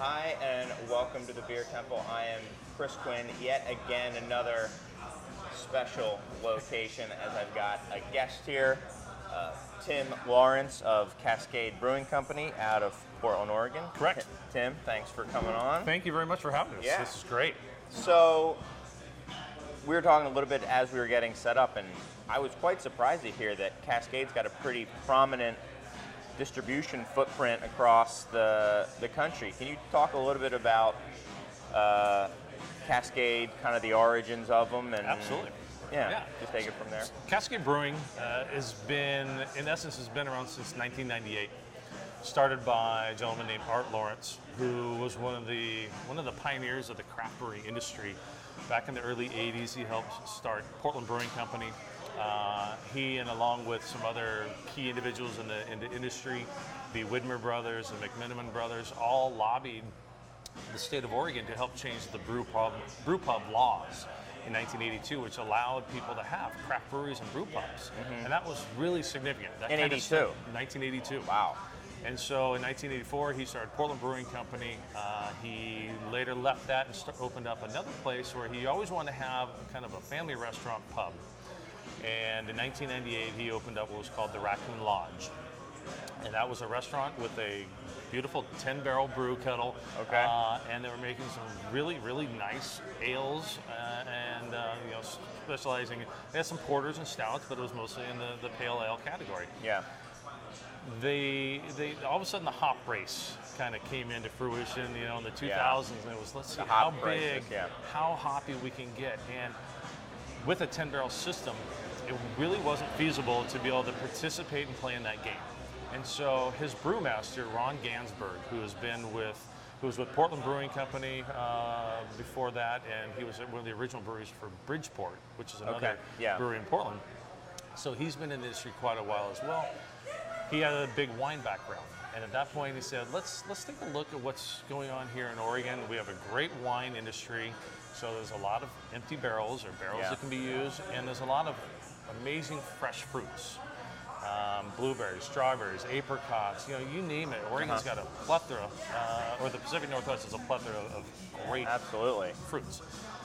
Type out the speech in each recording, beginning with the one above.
Hi, and welcome to the Beer Temple. I am Chris Quinn, yet again another special location as I've got a guest here, Tim Larrance of Cascade Brewing Company out of Portland, Oregon. Correct. Tim, thanks for coming on. Thank you very much for having us. Yeah. This is great. So, we were talking a little bit as we were getting set up, and I was quite surprised to hear that Cascade's got a pretty prominent distribution footprint across the country. Can you talk a little bit about Cascade, kind of the origins of them? And Absolutely. Yeah, just take it from there. Cascade Brewing has been around since 1998. Started by a gentleman named Art Larrance, who was one of the pioneers of the craft brewing industry. Back in the early 80s, he helped start Portland Brewing Company. He, and along with some other key individuals in the industry, the Widmer brothers, the McMiniman brothers, all lobbied the state of Oregon to help change the brew pub laws in 1982, which allowed people to have craft breweries and brew pubs. Mm-hmm. And that was really significant. That in 82? 1982. Wow. And so in 1984, he started Portland Brewing Company. He later left that and opened up another place where he always wanted to have kind of a family restaurant pub. And in 1998, he opened up what was called the Raccoon Lodge. And that was a restaurant with a beautiful 10-barrel brew kettle. Okay. And they were making some really, really nice ales and specializing. They had some porters and stouts, but it was mostly in the pale ale category. Yeah. They all of a sudden the hop race kind of came into fruition, in the 2000s, and it was, let's see how big, how hoppy we can get. And with a 10-barrel system, it really wasn't feasible to be able to participate and play in that game. And so his brewmaster, Ron Gansberg, who was with Portland Brewing Company before that, and he was one of the original breweries for Bridgeport, which is another brewery in Portland. So he's been in the industry quite a while as well. He had a big wine background, and at that point he said, let's take a look at what's going on here in Oregon. We have a great wine industry, so there's a lot of empty barrels or barrels that can be used, and there's a lot of amazing fresh fruits. Blueberries, strawberries, apricots, you name it. Oregon's got a plethora, or the Pacific Northwest is a plethora of great fruits.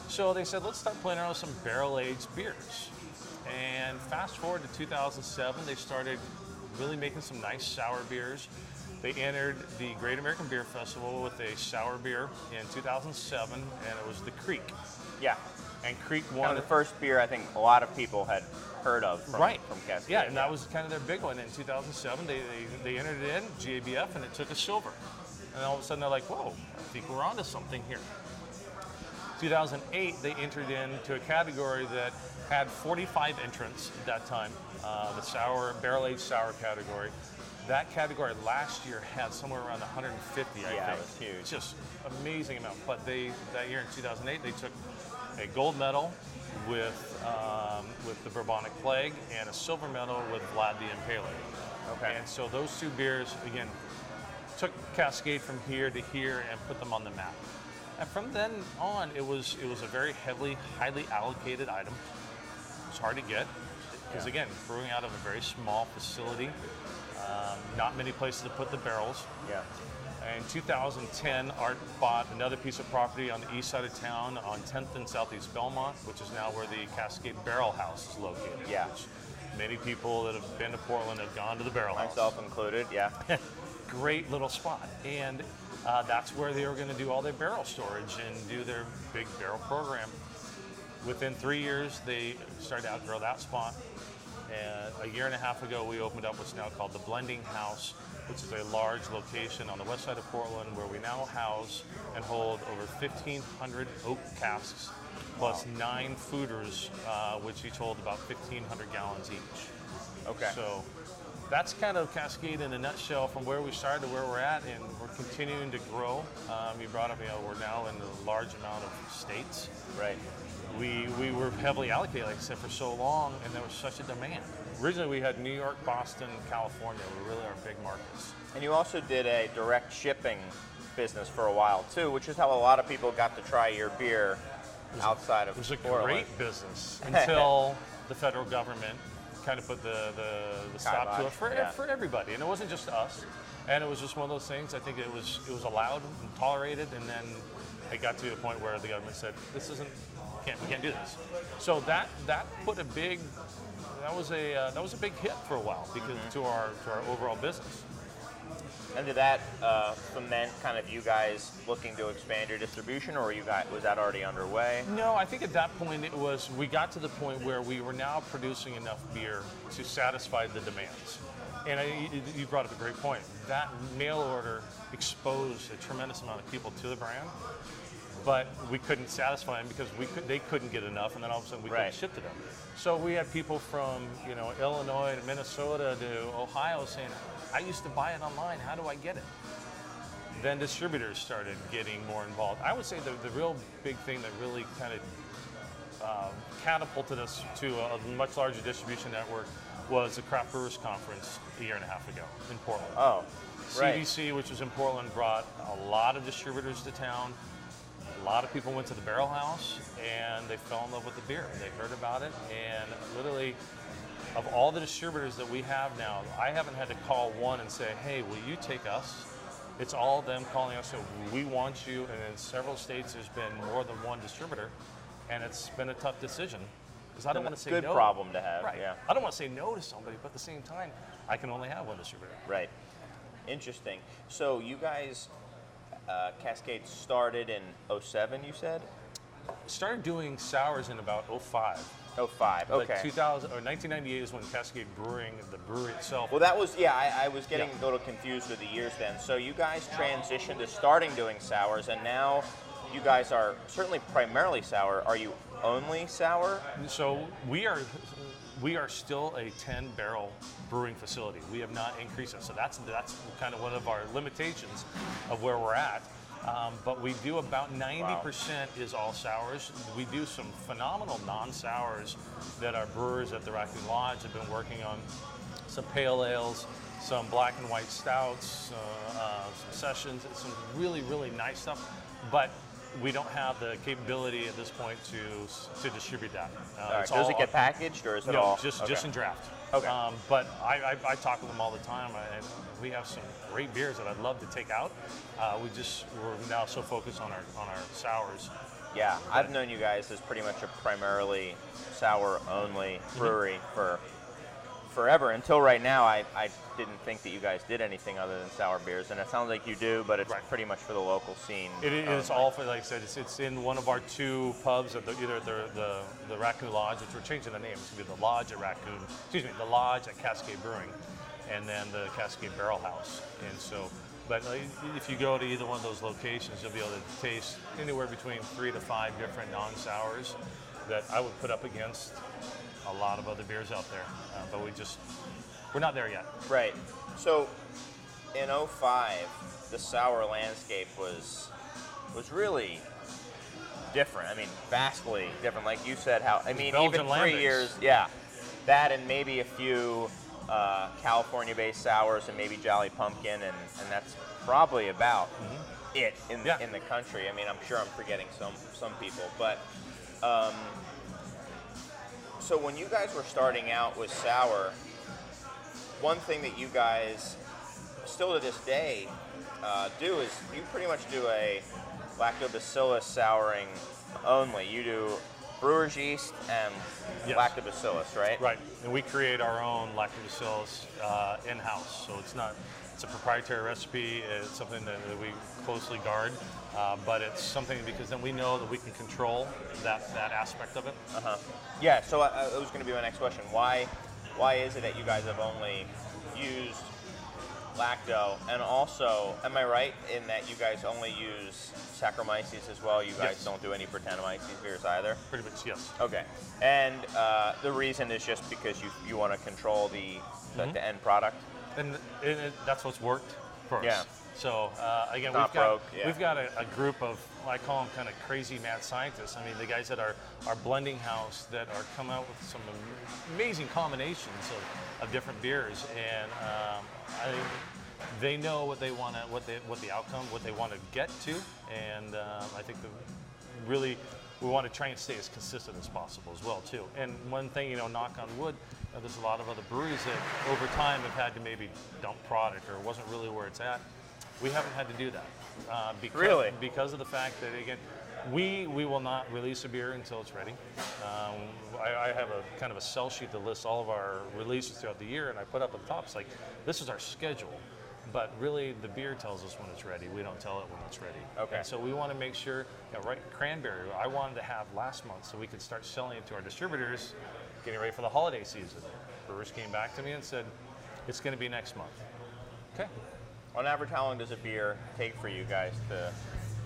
So they said, let's start playing around with some barrel-aged beers. And fast forward to 2007, they started really making some nice sour beers. They entered the Great American Beer Festival with a sour beer in 2007, and it was the Creek. Yeah. And Creek won. Kind of the first beer I think a lot of people had heard of from Cascade. Yeah, and that was kind of their big one. In 2007, they entered it in, GABF, and it took a silver. And all of a sudden they're like, whoa, I think we're onto something here. 2008, they entered into a category that had 45 entrants at that time, the barrel-aged sour category. That category last year had somewhere around 150, I think. Yeah, it was huge. It's just amazing amount. But that year in 2008, they took a gold medal with the Bourbonic Plague and a silver medal with Vlad the Impaler. Okay. And so those two beers, again, took Cascade from here to here and put them on the map. And from then on, it was a very highly allocated item. It was hard to get because, again, brewing out of a very small facility, not many places to put the barrels. Yeah. In 2010, Art bought another piece of property on the east side of town on 10th and Southeast Belmont, which is now where the Cascade Barrel House is located. Yeah. Which many people that have been to Portland have gone to the Barrel House. Myself included, yeah. Great little spot. And that's where they were going to do all their barrel storage and do their big barrel program. Within 3 years, they started to outgrow that spot. And a year and a half ago, we opened up what's now called the Blending House, which is a large location on the west side of Portland where we now house and hold over 1,500 oak casks, plus 9 fooders, which each hold about 1,500 gallons each. Okay. So that's kind of Cascade in a nutshell from where we started to where we're at, and we're continuing to grow. You brought up, we're now in a large amount of states. Right. We were heavily allocated, like I said, for so long, and there was such a demand. Originally, we had New York, Boston, California were really our big markets. And you also did a direct shipping business for a while, too, which is how a lot of people got to try your beer outside of Portland. It was a great business until the federal government kind of put the stop to it for everybody, and it wasn't just us. And it was just one of those things. I think it was allowed and tolerated, and then it got to the point where the government said, we can't do this. So that put a big, that was a big hit for a while because to our overall business. And did that foment kind of you guys looking to expand your distribution, or was that already underway? No, I think at that point we got to the point where we were now producing enough beer to satisfy the demands. And you brought up a great point. That mail order exposed a tremendous amount of people to the brand, but we couldn't satisfy them because they couldn't get enough, and then all of a sudden we couldn't ship to them. So we had people from Illinois to Minnesota to Ohio saying, I used to buy it online, how do I get it? Then distributors started getting more involved. I would say the real big thing that really kind of catapulted us to a much larger distribution network was the Craft Brewers Conference a year and a half ago in Portland. Oh, right. CDC, which was in Portland, brought a lot of distributors to town. A lot of people went to the Barrel House and they fell in love with the beer. They heard about it, and literally, of all the distributors that we have now, I haven't had to call one and say, hey, will you take us? It's all them calling us, so we want you, and in several states there's been more than one distributor, and it's been a tough decision. Because I don't want to say no. Good problem to have, right. Yeah. I don't want to say no to somebody, but at the same time, I can only have one distributor. Right. Interesting. So you guys, Cascade started in 2007, you said? Started doing sours in about 2005. 2005, okay. Like 2000 or 1998 is when Cascade Brewing, the brewery itself. Well, that was, I was getting a little confused with the years then. So you guys transitioned to starting doing sours, and now you guys are certainly primarily sour. Are you only sour? So we are still a 10-barrel brewing facility. We have not increased it. So that's kind of one of our limitations of where we're at. But we do about 90% is all sours. We do some phenomenal non-sours that our brewers at the Raccoon Lodge have been working on. Some pale ales, some black and white stouts, some sessions, some really, really nice stuff. But we don't have the capability at this point to distribute that. All right. Does it get packaged, or is it all? Just in draft. Okay. But I talk with them all the time, and we have some great beers that I'd love to take out. We're now so focused on our sours. Yeah, I've known you guys as pretty much a primarily sour only brewery for forever, until right now. I didn't think that you guys did anything other than sour beers, and it sounds like you do, but it's pretty much for the local scene. It is all for, like I said, it's in one of our two pubs at either the Raccoon Lodge, which we're changing the name. It's going to be the Lodge at the Lodge at Cascade Brewing, and then the Cascade Barrel House. And so, but if you go to either one of those locations, you'll be able to taste anywhere between 3 to 5 different non-sours that I would put up against a lot of other beers out there, but we're not there yet. Right. So in 2005, the sour landscape was really different. I mean, vastly different. Like you said, Belgian even 3 years, that and maybe a few California-based sours and maybe Jolly Pumpkin, and that's probably about it in the country. I mean, I'm sure I'm forgetting some people, but. So when you guys were starting out with sour, one thing that you guys still to this day do is you pretty much do a lactobacillus souring only. You do brewer's yeast and lactobacillus, right? Right, and we create our own lactobacillus in-house. So it's a proprietary recipe. It's something that we closely guard, but it's something because then we know that we can control that aspect of it. Yeah, so that was going to be my next question. Why is it that you guys have only used lacto? And also, am I right in that you guys only use Saccharomyces as well? You guys don't do any Brettanomyces beers either? Pretty much, yes. Okay. And the reason is just because you want to control the end product? And that's what's worked for us. Yeah. So again, we've got a group of, I call them kind of crazy mad scientists. I mean, the guys at our blending house that are come out with some amazing combinations of different beers, and they know what they want to, what the outcome, what they want to get to, and I think we want to try and stay as consistent as possible as well too. And one thing, knock on wood, there's a lot of other breweries that over time have had to maybe dump product or it wasn't really where it's at. We haven't had to do that. Because of the fact that, again, we will not release a beer until it's ready. I have a kind of a sell sheet that lists all of our releases throughout the year, and I put up at the top, it's like, this is our schedule. But really, the beer tells us when it's ready. We don't tell it when it's ready. Okay. And so we want to make sure, right, cranberry, I wanted to have last month so we could start selling it to our distributors, getting ready for the holiday season. Brewers came back to me and said, it's going to be next month. Okay. On average, how long does a beer take for you guys to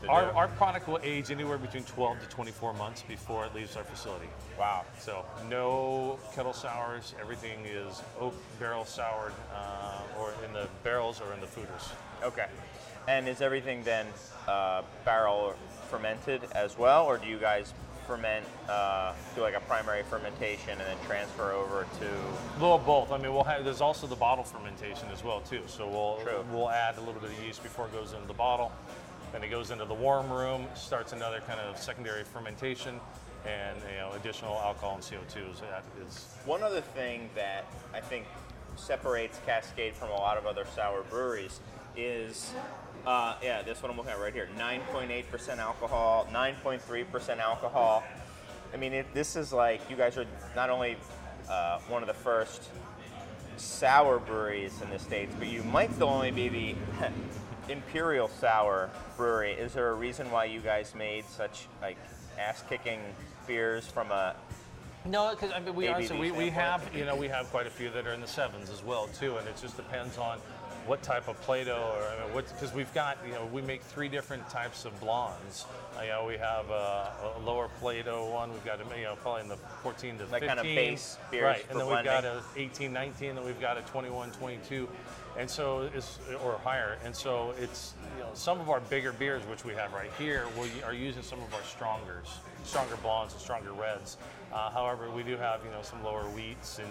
Our product will age anywhere between 12 to 24 months before it leaves our facility. Wow. So no kettle sours. Everything is oak barrel soured, or in the barrels or in the fooders. Okay. And is everything then barrel fermented as well, or do you guys ferment, do like a primary fermentation and then transfer over to? A little of both. I mean, there's also the bottle fermentation as well too. So we'll add a little bit of yeast before it goes into the bottle. Then it goes into the warm room, starts another kind of secondary fermentation, and additional alcohol and CO2 is. One other thing that I think separates Cascade from a lot of other sour breweries is, this one I'm looking at right here, 9.8% alcohol, 9.3% alcohol. I mean, this is like, you guys are not only one of the first sour breweries in the States, but you might still only be the Imperial Sour brewery. Is there a reason why you guys made such like ass-kicking beers from a? No, because I mean we have quite a few that are in the 7s as well too, and it just depends on what type of Play-Doh or because we've got we make 3 different types of blondes. We have a lower Play-Doh one. We've got probably in the 14 to 15. Like kind of base beers, right? And then blending. We've got a 18, 19. Then we've got a 21, 22. And so or higher, and so it's some of our bigger beers, which we have right here, we are using some of our stronger blondes and stronger reds. However, we do have some lower wheats and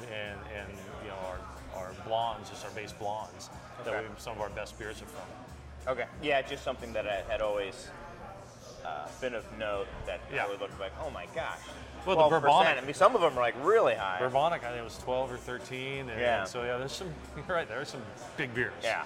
our blondes, just our base blondes, that some of our best beers are from. Okay, yeah, just something that I had always been of note that I would look like, oh my gosh. Well, 12%. the Bourbonic. I mean, some of them are like really high. Bourbonic, I think it was 12 or 13. And so there's some. You're right. There are some big beers. Yeah.